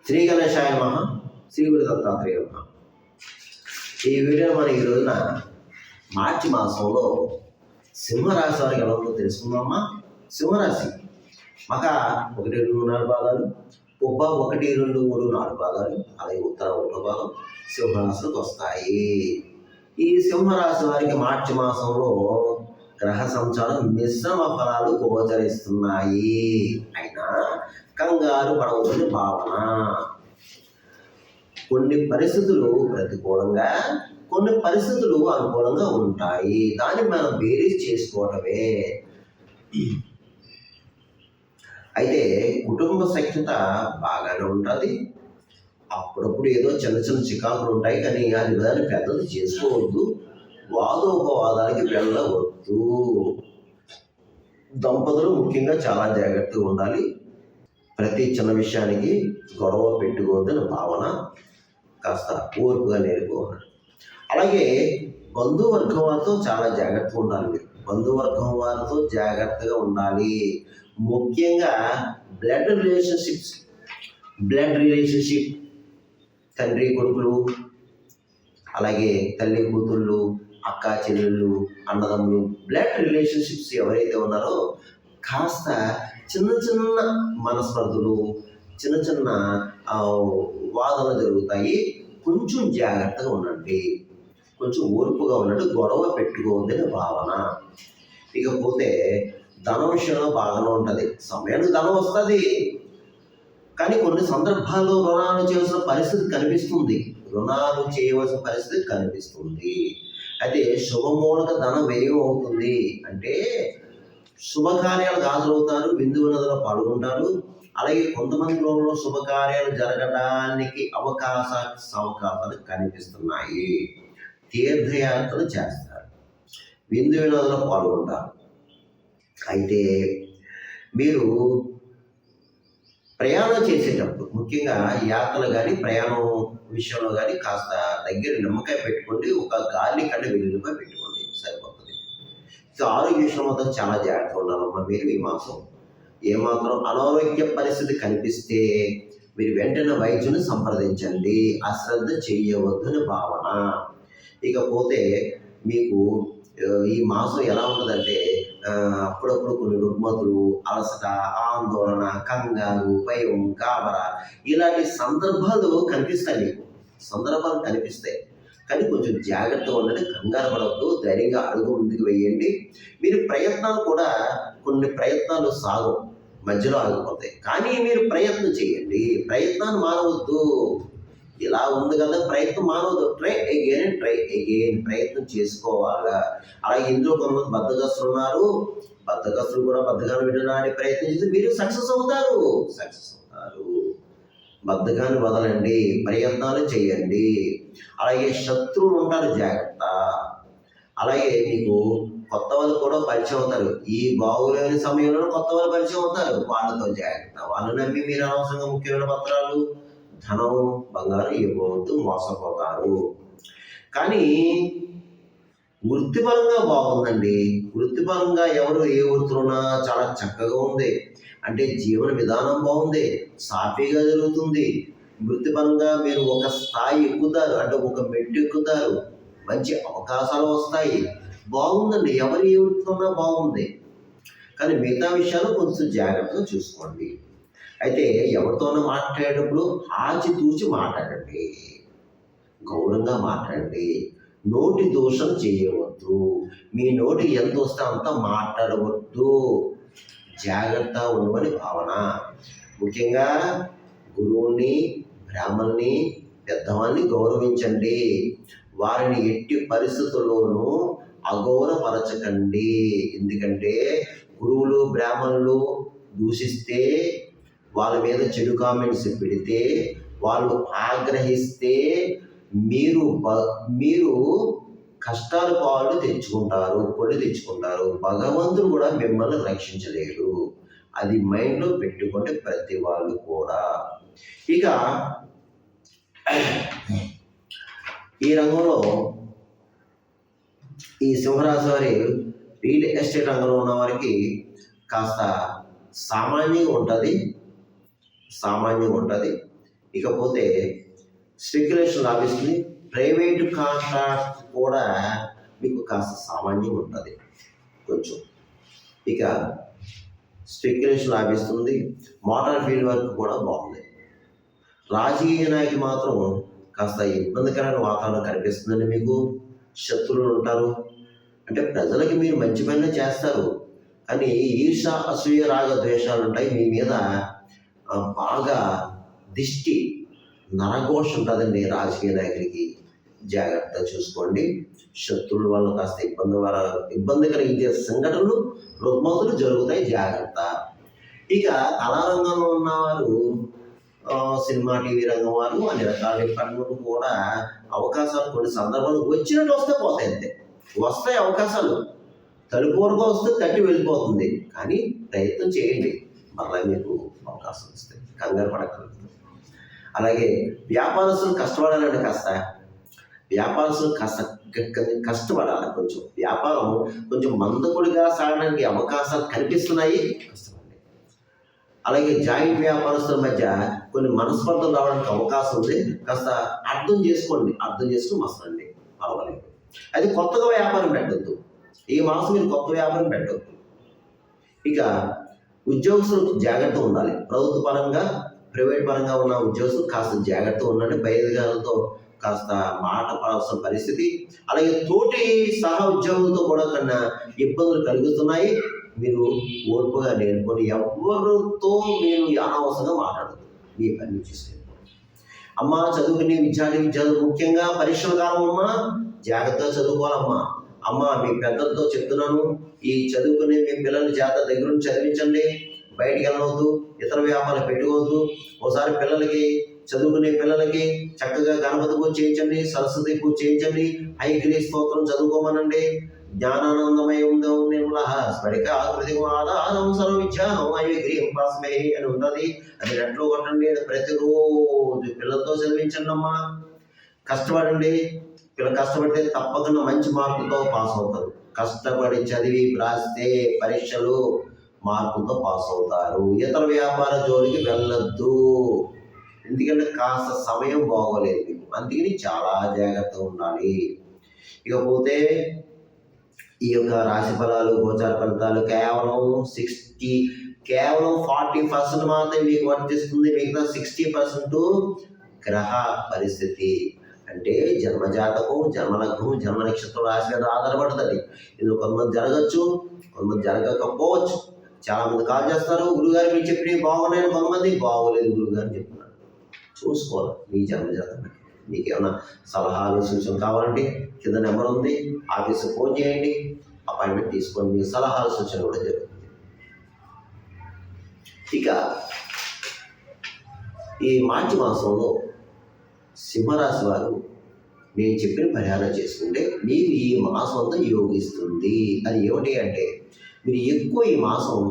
శ్రీ గణేశాయ నమః. శ్రీ గురు దత్తాత్రేయ నమః. ఈ వీడియో మనం ఈ రోజున మార్చి మాసంలో సింహరాశి వారికి ఎలా ఉందో తెలుసుకుందామా. సింహరాశి మక 1, 2, 4 పాదాలు, ఉబ్బ 1, 2, 3, 4 పాదాలు, అలాగే ఉత్తర 1 పాదం సింహరాశికి వస్తాయి. ఈ సింహరాశి వారికి మార్చి మాసంలో గ్రహ సంచారం మిశ్రమ ఫలాలు గోచరిస్తున్నాయి. అయినా కంగారు పడవద్దని భావన. కొన్ని పరిస్థితులు ప్రతికూలంగా, కొన్ని పరిస్థితులు అనుకూలంగా ఉంటాయి. దాన్ని మనం బేరీజ్ చేసుకోవటమే. అయితే కుటుంబ సఖ్యత బాగానే ఉంటుంది. అప్పుడప్పుడు ఏదో చిన్న చిన్న చికాకులు ఉంటాయి, కానీ అది దాన్ని పెద్దది చేసుకోవద్దు. వాదోపవాదాలకి వెళ్ళవద్దు. దంపతులు ముఖ్యంగా చాలా జాగ్రత్తగా ఉండాలి. ప్రతి చిన్న విషయానికి గొడవ పెట్టుకోవద్దని భావన. కాస్త ఓర్పుగా నేర్చుకోవాలి. అలాగే బంధువర్గం వారితో చాలా జాగ్రత్తగా ఉండాలి. మీరు బంధువర్గం వారితో జాగ్రత్తగా ఉండాలి. ముఖ్యంగా బ్లడ్ రిలేషన్షిప్ తండ్రి కొడుకులు, అలాగే తల్లి కూతుళ్ళు, అక్క చెల్లెళ్ళు, అన్నదమ్ములు, బ్లడ్ రిలేషన్షిప్స్ ఎవరైతే ఉన్నారో కాస్త చిన్న చిన్న మనస్పర్ధలు, చిన్న చిన్న వాదనలు జరుగుతాయి. కొంచెం జాగ్రత్తగా ఉండండి. కొంచెం ఓర్పుగా ఉండండి. గొడవ పెట్టుకోవద్దని భావన. ఇకపోతే ధన విషయంలో బాగానే ఉంటుంది. సమయానికి ధనం వస్తుంది, కానీ కొన్ని సందర్భాల్లో రుణాలు చేయవలసిన పరిస్థితి కనిపిస్తుంది. అయితే శుభమూలక ధనం వ్యయం అవుతుంది. అంటే శుభకార్యాలకు హాజరవుతారు, విందు వినోదాల్లో పాల్గొంటారు. అలాగే కొంతమంది గృహంలో శుభకార్యాలు జరగడానికి అవకాశాలు కనిపిస్తున్నాయి. తీర్థయాత్రలు చేస్తారు, విందు వినోదాల్లో పాల్గొంటారు. అయితే మీరు ప్రయాణం చేసేటప్పుడు, ముఖ్యంగా యాత్రలు కానీ ప్రయాణం విషయంలో కానీ కాస్త దగ్గర నిమ్మకాయ పెట్టుకోండి. ఒక గాలి కంటే వెల్లుల్లిపాయ పెట్టుకోండి, సరిపోతుంది. సో ఆరోగ్య విషయం మొత్తం చాలా జాగ్రత్తగా ఉండాలమ్మా. మీరు ఈ మాసం ఏమాత్రం అనారోగ్య పరిస్థితి కనిపిస్తే మీరు వెంటనే వైద్యుని సంప్రదించండి. అశ్రద్ధ చేయవద్దని భావన. ఇకపోతే మీకు ఈ మాసం ఎలా ఉంటుందంటే అప్పుడప్పుడు కొన్ని రుగ్మతులు, అలసట, ఆందోళన, కంగారు, భయం, గాబరా ఇలాంటి సందర్భాలు కనిపిస్తాయి. కానీ కొంచెం జాగ్రత్తగా ఉండండి. కంగారు పడవద్దు. ధైర్యంగా అడుగు ముందుకు వేయండి. మీరు ప్రయత్నాలు కూడా, కొన్ని ప్రయత్నాలు సాగు మధ్యలో ఆగిపోతాయి, కానీ మీరు ప్రయత్నం చేయండి. ప్రయత్నాన్ని మానవద్దు. ఇలా ఉంది కదా, ప్రయత్నం మానవద్దు. ట్రై అగైన్ ప్రయత్నం చేసుకోవాలా. అలాగే ఇందులో కొంతమంది బద్ధకస్తులు ఉన్నారు. బద్ధకస్తులు కూడా బద్ధకాన్ని వినడానికి ప్రయత్నం చేసి మీరు సక్సెస్ అవుతారు. బద్ధకాన్ని వదలండి, ప్రయత్నాలు చేయండి. అలాగే శత్రువులు ఉంటారు, జాగ్రత్త. అలాగే మీకు కొత్త వాళ్ళు కూడా పరిచయం అవుతారు. ఈ బాగులేని సమయంలో కొత్త వాళ్ళు పరిచయం అవుతారు. వాళ్ళతో జాగ్రత్త. వాళ్ళు నమ్మి మీరు అనవసరంగా ముఖ్యమైన పత్రాలు, ధనం, బంగారం ఇవ్వవద్దు, మోసపోతారు. కానీ వృత్తిపరంగా బాగుందండి. వృత్తిపరంగా ఎవరు ఏ వృత్తిలోనా చాలా చక్కగా ఉంది. అంటే జీవన విధానం బాగుంది, సాఫీగా జరుగుతుంది. వృత్తిపరంగా మీరు ఒక స్థాయి ఎక్కుతారు, అంటే ఒక మెట్టు ఎక్కుతారు. మంచి అవకాశాలు వస్తాయి. బాగుందండి. ఎవరు ఏ వృత్తిలోనా బాగుంది. కానీ మిగతా విషయాలు కొంచెం జాగ్రత్తగా చూసుకోండి. అయితే ఎవరితోనో మాట్లాడేటప్పుడు ఆచితూచి మాట్లాడండి, గౌరవంగా మాట్లాడండి. నోటి దోషం చేయవద్దు. మీ నోటి ఎంత వస్తే అంత మాట్లాడవద్దు. జాగ్రత్త ఉండవని భావన. ముఖ్యంగా గురువుని, బ్రాహ్మణ్ణి, పెద్దవాళ్ళని గౌరవించండి. వారిని ఎట్టి పరిస్థితుల్లోనూ అగౌరవపరచకండి. ఎందుకంటే గురువులు, బ్రాహ్మణులు దూషిస్తే, వాళ్ళ మీద చెడు కామెంట్స్ పెడితే, వాళ్ళు ఆగ్రహిస్తే మీరు కష్టాలు పాలు తెచ్చుకుంటారు, కొళ్ళు తెచ్చుకుంటారు. భగవంతుడు కూడా మిమ్మల్ని రక్షించలేరు. అది మైండ్లో పెట్టుకుంటే ప్రతి వాళ్ళు కూడా. ఇక ఈ రంగంలో ఈ సింహరాశి వారి రియల్ ఎస్టేట్ రంగంలో ఉన్న వారికి కాస్త సామాన్యంగా ఉంటుంది. ఇకపోతే స్పెక్యులేషన్ లాభిస్తుంది. ప్రైవేట్ కాంట్రాక్ట్ కూడా మీకు కాస్త సామాన్యంగా ఉంటుంది కొంచెం. ఇక స్పెక్యులేషన్ లాభిస్తుంది. మోటార్ ఫీల్డ్ వర్క్ కూడా బాగుంది. రాజకీయ నాయకులు మాత్రం కాస్త ఇబ్బందికరమైన వాతావరణం కనిపిస్తుందండి. మీకు శత్రువులు ఉంటారు. అంటే ప్రజలకి మీరు మంచి పనులు చేస్తారు, కానీ ఈర్ష, అసూయ, రాగ ద్వేషాలు ఉంటాయి మీ మీద. బాగా దిష్టి, నరఘోష ఉంటుందండి రాజకీయ నాయకుడికి. జాగ్రత్త చూసుకోండి. శత్రువుల వల్ల కాస్త ఇబ్బంది కలిగించే సంఘటనలు, రుగ్మతులు జరుగుతాయి. జాగ్రత్త. ఇక కళారంగంలో ఉన్నవారు, సినిమా, టీవీ రంగం వారు, అన్ని రకాల డిపార్ట్మెంట్ కూడా అవకాశాలు కొన్ని సందర్భాలు వచ్చినట్టు వస్తే పోతాయి. అంతే వస్తాయి అవకాశాలు. తలుపు వరకు వస్తే తట్టి వెళ్ళిపోతుంది, కానీ ప్రయత్నం చేయండి, మళ్ళీ మీకు అవకాశం వస్తాయి. కంగారు పడకూడదు. అలాగే వ్యాపారస్తులు కష్టపడాలండి. వ్యాపారస్తులు కష్టపడాలి. కొంచెం వ్యాపారం కొంచెం మందకొడిగా సాగడానికి అవకాశాలు కనిపిస్తున్నాయి. కష్టపడండి. అలాగే జాయింట్ వ్యాపారస్తుల మధ్య కొన్ని మనస్పర్ధలు రావడానికి అవకాశం ఉంది. కాస్త అర్థం చేసుకుని మసలండి, పర్వాలేదు. అది కొత్తగా వ్యాపారం పెట్టద్దు. ఈ మాసం మీరు కొత్త వ్యాపారం పెట్టద్దు. ఇక ఉద్యోగస్తులు జాగ్రత్త ఉండాలి. ప్రభుత్వ పరంగా, ప్రైవేట్ పరంగా ఉన్న ఉద్యోగస్తులు కాస్త జాగ్రత్త ఉండండి. బయలుగాలతో కాస్త మాట పడాల్సిన పరిస్థితి. అలాగే తోటి సహా ఉద్యోగులతో కూడా కన్నా ఇబ్బందులు కలుగుతున్నాయి. మీరు ఓర్పుగా నేర్చుకొని ఎవరితో మీరు అనవసరంగా మాట్లాడదు, మీ పని చేసేది. అమ్మ, చదువుకునే విద్యార్థులు ముఖ్యంగా పరీక్షల కాలం అమ్మ, జాగ్రత్తగా చదువుకోవాలమ్మా. అమ్మ, మీ పెద్దలతో చెప్తున్నాను, ఈ చదువుకునే మీ పిల్లల్ని జాగ్రత్త దగ్గర నుంచి చదివించండి. బయటికి వెళ్ళవద్దు, ఇతర వ్యాపారాలు పెట్టుకోవద్దు. ఒకసారి చదువుకునే పిల్లలకి చక్కగా గణపతి పూజ చేయించండి, సరస్వతి పూజ చేయించండి, ఐగిరి స్తోత్రం చదువుకోమనండి. జ్ఞానానందమయం నిర్మలః స్ఫటిక ఆకృతికం ఆధారం సర్వ విజ్ఞానం ఐగిరియం పాస్మే అని ఉంటుంది. అది నెట్లో కొట్టండి. అది ప్రతిరోజు పిల్లలతో చదివించండి అమ్మా. కష్టపడండి. పిల్లలు కష్టపడితే తప్పకుండా మంచి మార్కులతో పాస్ అవుతారు. కష్టపడి చదివి రాస్తే పరీక్షలు మార్కులతో పాస్ అవుతారు. ఇతర వ్యాపార జోలికి వెళ్ళొద్దు, ఎందుకంటే కాస్త సమయం బాగోలేదు మీకు. అందుకని చాలా జాగ్రత్తగా ఉండాలి. ఇకపోతే ఈ యొక్క రాశి ఫలాలు, గోచార ఫలితాలు కేవలం 40% మాత్రమే మీకు వర్తిస్తుంది. మిగతా 60% గ్రహ పరిస్థితి. అంటే జన్మజాతకం, జన్మలగ్నం, జన్మ నక్షత్రం, రాశి మీద ఆధారపడుతుంది. ఇది కొంతమంది జరగచ్చు, కొంతమంది జరగకపోవచ్చు. చాలామంది కాల్ చేస్తారు, గురుగారు మీరు చెప్పినవి బాగున్నాయని. కొంతమంది బాగోలేదు గురుగారు చెప్తున్నారు. చూసుకోవాలి మీ జన్మజాతకం. మీకు ఏమైనా సలహాలు, సూచనలు కావాలంటే కింద నెంబర్ ఉంది, ఆఫీసు ఫోన్ చేయండి, అపాయింట్మెంట్ తీసుకొని మీ సలహాలు, సూచనలు కూడా జరుగుతుంది. ఇక ఈ మార్చి మాసంలో సింహరాశి వారు నేను చెప్పిన పరిహారం చేసుకుంటే మీకు ఈ మాసం అంతా యోగిస్తుంది. అది ఏమిటి అంటే, మీరు ఎక్కువ ఈ మాసం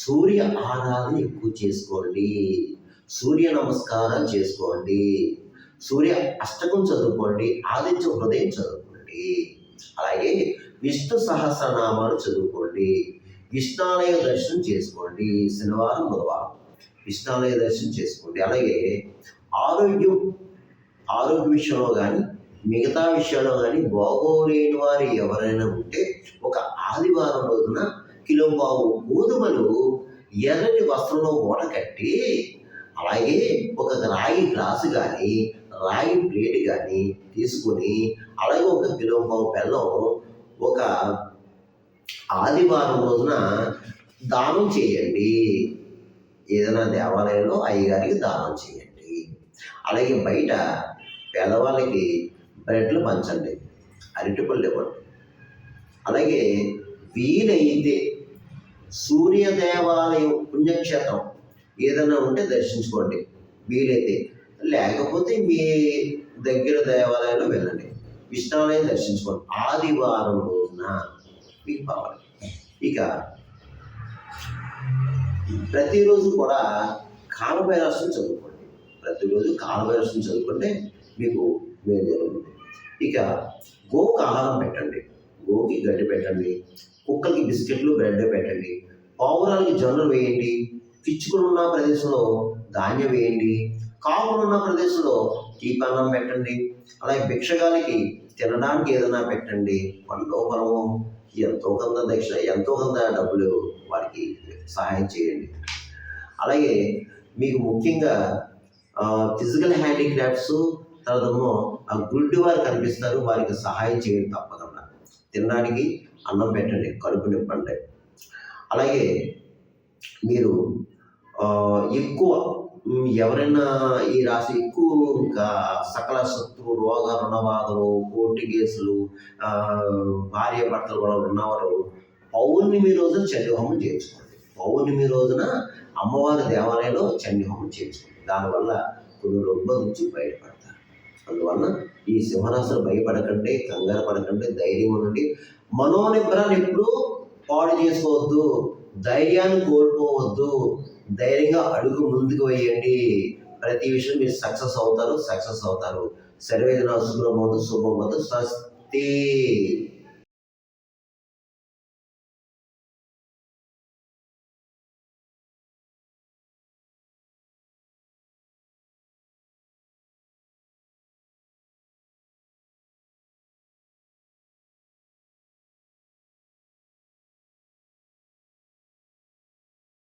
సూర్య ఆరాధన ఎక్కువ చేసుకోండి, సూర్య నమస్కారాలు చేసుకోండి, సూర్య అష్టకం చదువుకోండి, ఆదిత్య హృదయం చదువుకోండి, అలాగే విష్ణు సహస్రనామాలు చదువుకోండి, విష్ణాలయ దర్శనం చేసుకోండి. శనివారం, బుధవారం విష్ణాలయ దర్శనం చేసుకోండి. అలాగే ఆరోగ్య విషయంలో కానీ, మిగతా విషయాల్లో కానీ బాగోలేని వారు ఎవరైనా ఉంటే ఒక ఆదివారం రోజున కిలోపావు గోధుమలు ఎర్రటి వస్త్రంలో మూట కట్టి, అలాగే ఒక రాగి గ్లాసు కానీ, రాగి ప్లేట్ కానీ తీసుకొని, అలాగే ఒక కిలోపావు బెల్లం ఒక ఆదివారం రోజున దానం చేయండి. ఏదైనా దేవాలయంలో అయ్యగారికి దానం చేయండి. అలాగే బయట పేదవాళ్ళకి బ్రెడ్లు పంచండి, అరటిపళ్ళు ఇవ్వండి. అలాగే వీలైతే సూర్య దేవాలయం, పుణ్యక్షేత్రం ఏదైనా ఉంటే దర్శించుకోండి వీలైతే. లేకపోతే మీ దగ్గర దేవాలయంలో వెళ్ళండి, విష్ణాలయం దర్శించుకోండి. ఆదివారం రోజున మీకు కావాలి. ఇక ప్రతిరోజు కూడా కాలభైరవం చదువుకోండి. ప్రతిరోజు కాలభైరవం చదువుకుంటే మీకు మేలు జరుగుతుంది. ఇక గోవుకు ఆహారం పెట్టండి, గోవుకి గడ్డి పెట్టండి, కుక్కలకి బిస్కెట్లు, బ్రెడ్ పెట్టండి, పావురాలకి జొన్నలు వేయండి, పిచ్చుకలున్న ప్రదేశంలో ధాన్యం వేయండి, కాపులు ఉన్న ప్రదేశంలో తీపన్నం పెట్టండి. అలాగే భిక్షగానికి తినడానికి ఏదైనా పెట్టండి. పనిలో బలము ఎంతో కొంత దక్షిణ, ఎంతో కొంత డబ్బులు వారికి సహాయం చేయండి. అలాగే మీకు ముఖ్యంగా ఫిజికల్ హ్యాండిక్రాఫ్ట్స్, తర్వాతేమో ఆ గుడ్డి వారు కనిపిస్తారు, వారికి సహాయం చేయండి. తప్పకుండా తినడానికి అన్నం పెట్టండి, కడుపు నింపండి. అలాగే మీరు ఎక్కువ ఎవరైనా ఈ రాశి ఎక్కువ ఇంకా సకల శత్రు రోగ రుణబాధలు, కోర్టు కేసులు, భార్య భర్తలు కూడా ఉన్నవారు పౌర్ణమి రోజున చండీ హోమం చేయించుకోండి. పౌర్ణమి రోజున అమ్మవారి దేవాలయంలో చండీ హోమం చేయించుకోండి. దానివల్ల కొన్ని రుగ్మల నుంచి బయటపడతారు. అందువల్ల ఈ సింహరాశులు భయపడకండి, కంగారు పడకండి, ధైర్యం ఉండండి. మనోనిబ్బరాన్ని ఎప్పుడూ పాడు చేసుకోవద్దు, ధైర్యాన్ని కోల్పోవద్దు. ధైర్యంగా అడుగు ముందుకు వేయండి. ప్రతి విషయం మీరు సక్సెస్ అవుతారు. సర్వేజన శుభ్రమవుతూ శుభమవుతూ స్వస్తి.